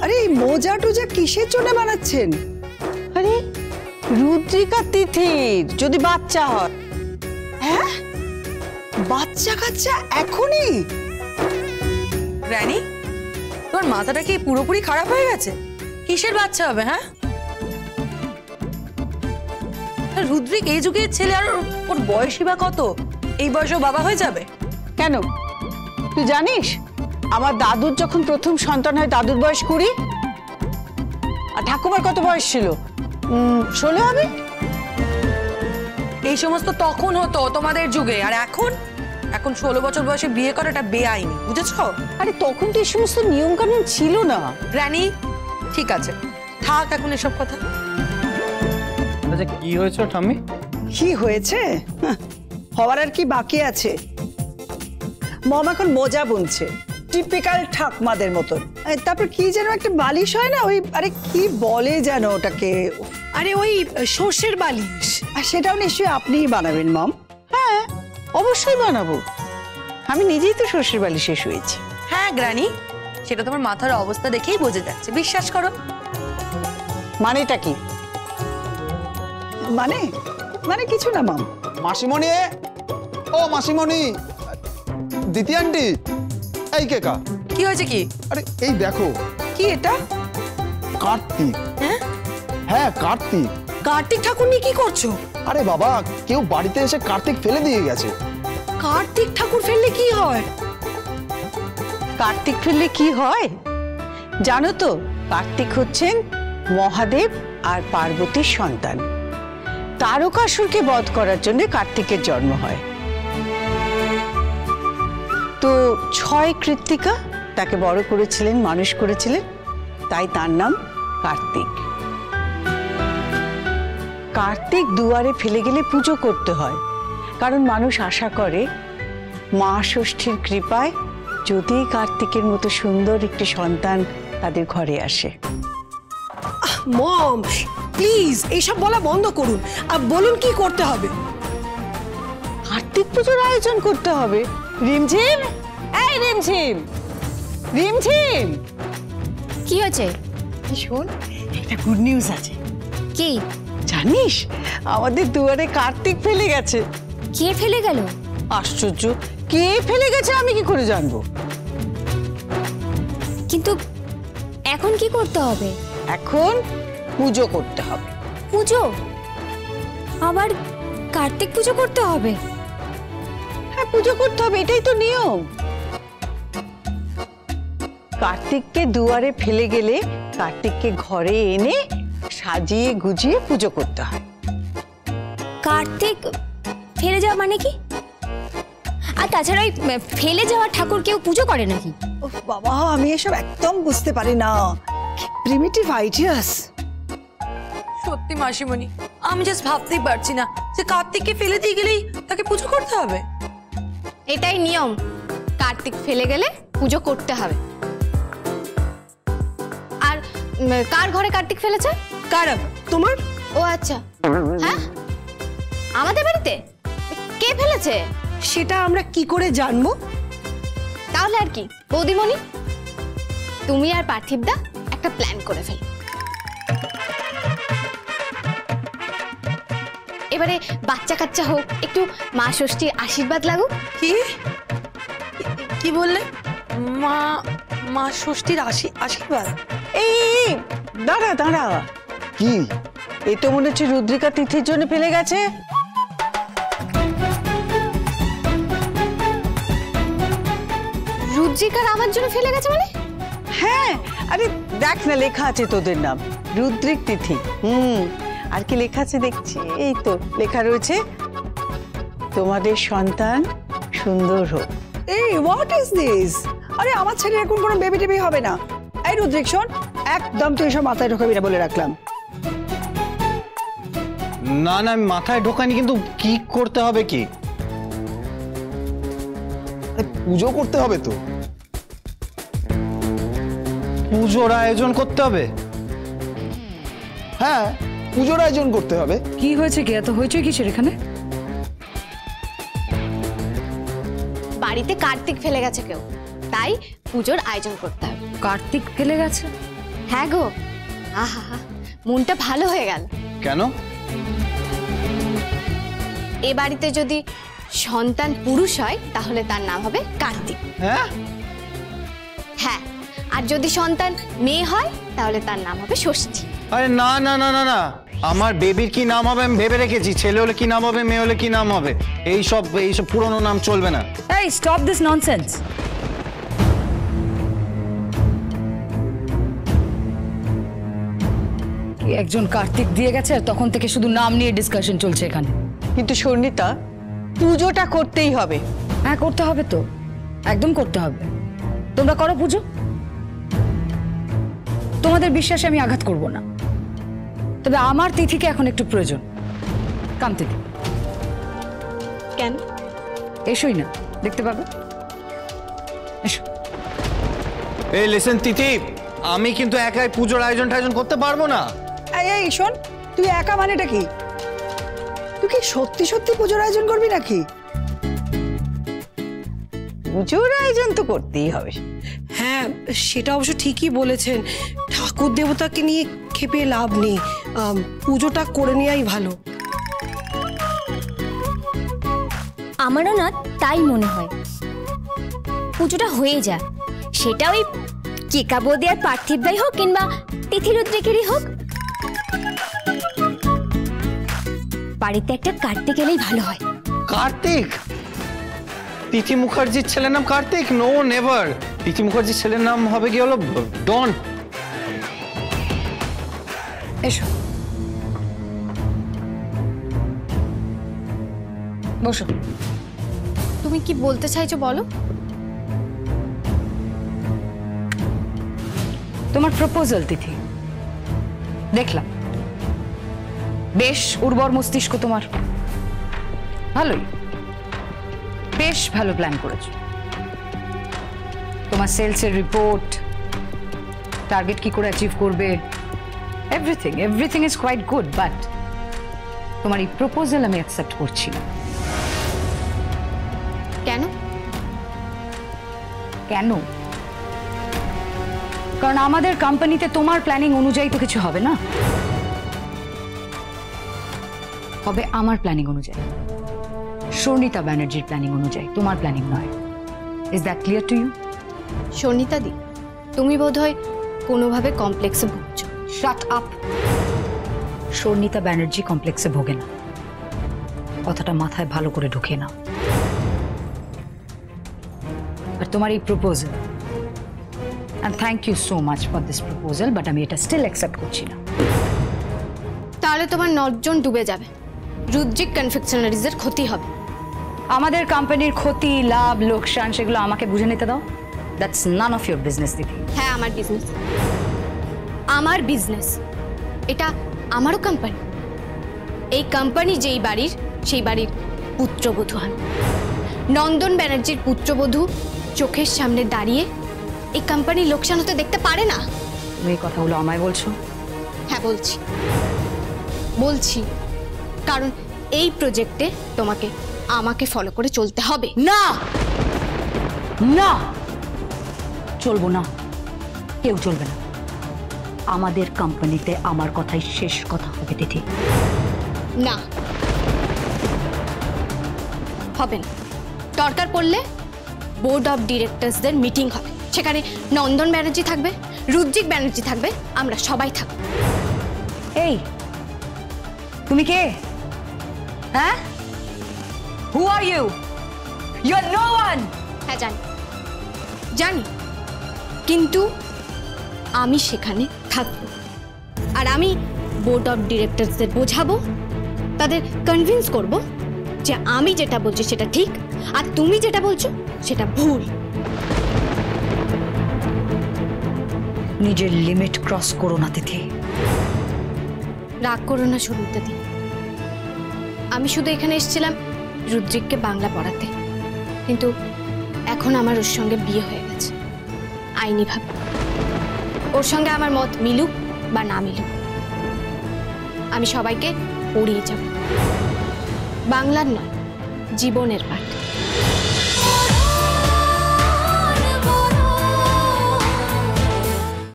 আরে এই মোজা টোজা কিসের জন্য বানাচ্ছেন? আরে রুদ্রিকা তিথির যদি বাচ্চা হয়। হ্যাঁ, বাচ্চা কাচ্চা এখনই? রানী, তোর মাথাটা কি পুরোপুরি খারাপ হয়ে গেছে? কিসের বাচ্চা হবে? হ্যাঁ, রুদ্রিক এই যুগের ছেলে, আর ওর বয়সই বা কত? এই বয়সেও বাবা হয়ে যাবে? কেন তুই জানিস আমার দাদুর যখন প্রথম সন্তান হয় দাদুর বয়স 20, আর ঠাকুমার কত বয়স ছিল? 16 হবে। এই সমস্ত তখন হতো তোমাদের যুগে, আর এখন 16 বছর বয়সে বিয়ে করাটা বেআইনি, বুঝেছো? আরে তখন তো এই সমস্ত নিয়ম কানুন ছিল না। রানী, ঠিক আছে, থাক এখন এসব কথা। আচ্ছা, কি হয়েছে ঠাম্মি? কি হয়েছে? হওয়ার আর কি বাকি আছে? মম এখন মোজা বুনছে, টিপিক্যাল ঠাকমাদের মতন। তারপর কি যেন একটা বালিশ হয় না, ওই আরে কি বলে যেন ওটাকে? আরে ওই সর্ষের বালিশ। আর সেটাও নিশ্চয়ই আপনিই বানাবেন মম? হ্যাঁ অবশ্যই বানাবো, আমি নিজেই তো শ্বশুর বালিশে শুয়েছি। হ্যাঁ গ্রানি, সেটা তোমার মাথার অবস্থা দেখেই বোঝা যাচ্ছে, বিশ্বাস করো। মানেটা কি? মানে মানে কিছু না মম। মাসিমণি, ও মাসিমণি, দিতি আন্টি, এই কেকা। কি হয়েছে? কি? আরে এই দেখো। কি এটা? কার্তিক। হ্যাঁ হ্যাঁ, কার্তিক। কার্তিক ঠাকুর নিয়ে কি করছো? আরে বাবা, কেউ বাড়িতে এসে কার্তিক ফেলে দিয়ে গেছে। কার্তিক ঠাকুর ফেললে কি হয়? কার্তিক ফেললে কি হয় জানো তো? কার্তিক হচ্ছেন মহাদেব আর পার্বতীর সন্তান। তারকাসুরকে বধ করার জন্য কার্তিকের জন্ম হয়। তো 6 কৃত্তিকা তাকে বড় করেছিলেন, মানুষ করেছিলেন, তাই তার নাম কার্তিক। কার্তিক দুয়ারে ফেলে গেলে পুজো করতে হয়, কারণ মানুষ আশা করে মা ষষ্ঠীর কৃপায় যদি কার্তিকের মতো সুন্দর একটি সন্তান তাদের ঘরে আসে। মম প্লিজ এইসব বলা বন্ধ করুন, আর বলুন কি করতে হবে। কার্তিক পুজোর আয়োজন করতে হবে। রিমঝিম, এই রিমঝিম, রিমঝিম। কি হয়েছে? শোন, একটা গুড নিউজ আছে। কি জানিস আমাদের দুয়ারে কার্তিক ফেলে গেছে। কে ফেলে গেল? আশ্চর্য, কে ফেলে গেছে আমি কি করে জানবো? কিন্তু এখন কি করতে হবে? এখন পুজো করতে হবে। পুজো? আবার কার্তিক পুজো করতে হবে? হ্যাঁ পুজো করতে হবে, এটাই তো নিয়ম। কার্তিককে দুয়ারে ফেলে গেলে কার্তিককে ঘরে এনে সাজিয়ে গুজিয়ে পুজো করতে হয়। কার্তিক ফেলে যাওয়া মানে কি? আর তাছাড়া ওই ফেলে যাওয়া ঠাকুর কেউ পুজো করে নাকি? ও বাবা, আমি এসব একদম বুঝতে পারি না। Primitive ideas. সত্যি মাসিমণি, আমি জাস্ট ভাবতেই পারছি না যে কার্তিককে ফেলে দিয়ে গেলেই তাকে পুজো করতে হবে। এটাই নিয়ম, কার্তিক ফেলে গেলে পুজো করতে হবে। আর কার ঘরে কার্তিক ফেলেছে? কার? তোমার? ও আচ্ছা, হ্যাঁ আমাদের বাড়িতে কে ফেলেছে সেটা আমরা কি করে জানবো? তাহলে আর কি বৌদিমণি, তুমি আর পার্থিবদা একটা প্ল্যান করে ফেল। এবারে বাচ্চা কাচ্চা হোক, একটু মা ষষ্ঠীর আশীর্বাদ লাগুক। কি কি বললে? মা ষষ্ঠীর আশীর্বাদ? এই দাঁড়া দাঁড়া, কি? এই তো মনে হচ্ছে রুদ্রিকা তিথির জন্য ফেলে গেছে। রুদ্রিকার আমার জন্য ফেলে গেছে মানে? হ্যাঁ, আরে দেখ না লেখা আছে তোদের নাম, রুদ্রিক তিথি। আর কি লেখা আছে দেখছি, এই তো লেখা রয়েছে তোমাদের সন্তান সুন্দর হোক। এই হোয়াট ইজ দিস? আরে আমার ছেলে এখন কোনো বেবি টেবি হবে না। এই রুদ্রিক শোন, একদম তুই এসব মাথায় ঢোকাবি না বলে রাখলাম। না না, আমি মাথায় ঢোকানি, কিন্তু কি করতে হবে? কি পুজো করতে হবে তো, পুজোর আয়োজন করতে হবে। হ্যাঁ, পুজোর আয়োজন করতে হবে। কি হয়েছে? কি এত হয়েছে কিসের এখানে? বাড়িতে কার্তিক ফেলে গেছে কেউ, তাই পুজোর আয়োজন করতে হবে। কার্তিক ফেলে গেছে? হ্যাঁ গো, আহা, মনটা ভালো হয়ে গেল। কেন? এ বাড়িতে যদি সন্তান পুরুষ হয় তাহলে তার নাম হবে কার্তিক। হ্যাঁ, হ্যাঁ, আর যদি সন্তান মেয়ে হয় তাহলে তার নাম হবে ষষ্ঠী। আরে না না না না না, আমার বেবির কি নাম হবে আমি ভেবে রেখেছি। ছেলে হলে কি নাম হবে, মেয়ে হলে কি নাম হবে, এইসব পুরনো নাম চলবে না। এই স্টপ দিস ননসেন্স। একজন কার্তিক দিয়ে গেছে আর তখন থেকে শুধু নাম নিয়ে ডিসকাশন চলছে এখানে। কিন্তু সন্নিতা, পুজোটা করতেই হবে। হ্যাঁ করতে হবে তো, একদম করতে হবে। তোমরা করো পুজো, তোমাদের বিশ্বাসে আমি আঘাত করব না। তবে আমার তিথিকে এখন একটু প্রয়োজন। কাম তিথি, কেন? এসোই না, দেখতে পাবে। এসো। এই লিসেন তিথি, আমি কিন্তু একাই পুজোর আয়োজন করতে পারবো না। এই শোন, তুই একা মানেটা কি? তুই কি সত্যি সত্যি পুজোর আয়োজন করবি নাকি? পুজোর আয়োজন তো করতেই হবে। হ্যাঁ, সেটা অবশ্য ঠিকই বলেছেন। ঠাকুর দেবতাকে নিয়ে খেপে লাভ নেই, পুজোটা করে নেওয়াই ভালো। আমারও না তাই মনে হয়। পুজোটা হয়ে যাক, সেটা ওই কেকা বৌদি আর পার্থিব ভাই হোক কিংবা তিথি রুদ্রিকেরই হোক, বাড়িতে একটা কার্তিক এলেই ভালো হয়। কার্তিক? তিথি মুখার্জির ছেলের নাম কার্তিক? No, never. তিথি মুখার্জির ছেলের নাম হবে কি হলো ডন। এসো, বসো। তুমি কি বলতে চাইছো বলো? তোমার প্রপোজাল তিথি দেখলাম, বেশ উর্বর মস্তিষ্ক তোমার, ভালোই, বেশ ভালো প্ল্যান করেছো। তোমার সেলসের রিপোর্ট, টার্গেট কি করে অ্যাচিভ করবে, everything is quite good, but তোমার এই প্রপোজাল আমি অ্যাকসেপ্ট করছি না। কেন? কেন? কারণ আমাদের কোম্পানিতে তোমার প্ল্যানিং অনুযায়ী তো কিছু হবে না, হবে আমার প্ল্যানিং অনুযায়ী, সর্ণিতা ব্যানার্জির প্ল্যানিং অনুযায়ী, তোমার প্ল্যানিং নয়। Is that clear to you? Sarnita দি, তুমি বোধহয় কোনোভাবে কমপ্লেক্সে ভুগছো। Shut up. সর্ণিতা ব্যানার্জি কমপ্লেক্সে ভোগে না, কথাটা মাথায় ভালো করে ঢুকে নাও। আর তোমার এই proposal, and thank you so much for this proposal, but আমি এটা স্টিল অ্যাকসেপ্ট করছি না। তাহলে তোমার 9 জন ডুবে যাবে, রুদ্রিক কনফেকশনারিজের ক্ষতি হবে। আমাদের কোম্পানির ক্ষতি, লাভ, লোকসান সেগুলো আমাকে বুঝে নিতে দাও। That's none of your business দিদি। হ্যাঁ, আমার বিজনেস, আমার বিজনেস। এটা আমারও কোম্পানি। এই কোম্পানি যেই বাড়ির, সেই বাড়ির পুত্রবধূ আমি। নন্দন ব্যানার্জির পুত্রবধূ চোখের সামনে দাঁড়িয়ে এই কোম্পানির লোকসান হতে দেখতে পারে না। তুমি এই কথাগুলো আমায় বলছো? হ্যাঁ বলছি, কারণ এই প্রজেক্টে তোমাকে আমাকে ফলো করে চলতে হবে। না না, চলবো না, কেউ চলবে না। আমাদের কোম্পানিতে আমার কথাই শেষ কথা হবে দিদি। না, হবে না। দরকার পড়লে বোর্ড অফ ডিরেক্টরসদের মিটিং হবে, সেখানে নন্দন ব্যানার্জি থাকবে, রুদ্রিক ব্যানার্জি থাকবে, আমরা সবাই থাকবো। এই তুমি কে? হ্যাঁ, who are you? You are no one. হ্যাঁ জানি, কিন্তু আমি সেখানে থাকবো, আর আমি বোর্ড অফ ডিরেক্টরসদের বোঝাবো, তাদের কনভিন্স করব যে আমি যেটা বলছি সেটা ঠিক আর তুমি যেটা বলছো সেটা ভুল। নিজের লিমিট ক্রস করো না তিথি। রাগ করো না সর্ণিতা দি, আমি শুধু এখানে এসেছিলাম রুদ্রিককে বাংলা পড়াতে, কিন্তু এখন আমার ওর সঙ্গে বিয়ে হয়ে গেছে আইনিভাবে। ওর সঙ্গে আমার মত মিলুক বা না মিলুক, আমি সবাইকে পড়িয়ে যাব। বাংলার নয়, জীবনের পাঠ।